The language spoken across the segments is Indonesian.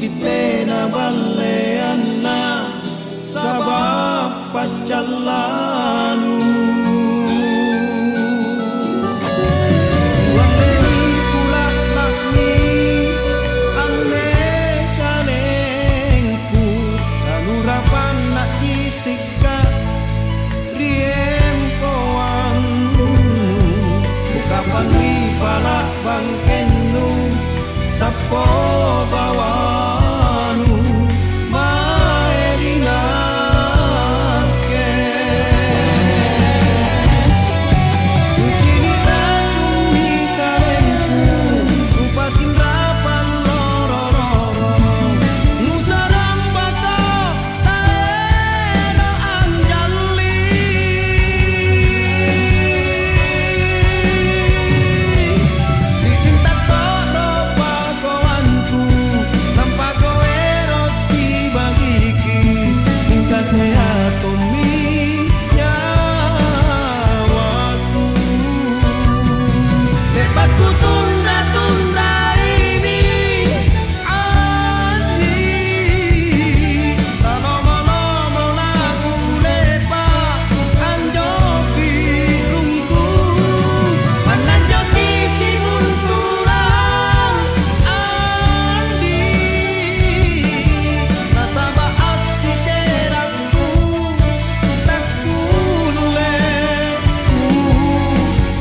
Sitena baleana sabab pacalanu waleni pula lakmi ane kanengku kalurapan nak isika riem koan bukapan ripala bangkenu sapo bawanu maerinake Ucini racuni kalenku rupa sinrapan loro-loro nusarang baka taeno anjali dicinta toro pagoanku tanpa goero si bagiki mingkatnya atomi nyawaku lebatku tunda-tunda ini Andi talomo-lomo lagu lepak anjo birungku pananjo tisi buntulan Andi nasabah asi cerakku tak kulule ku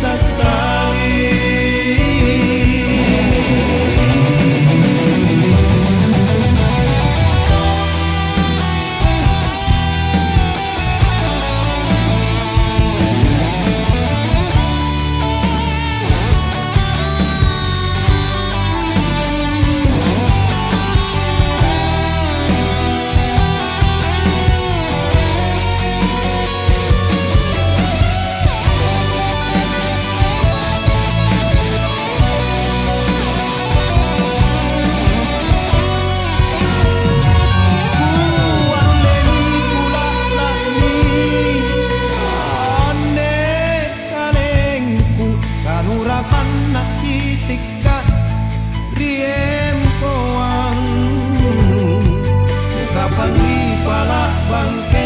sasali Waleni pula lakmi ane kanengku kanurapan nak isikat riem koang kapan ripala bangke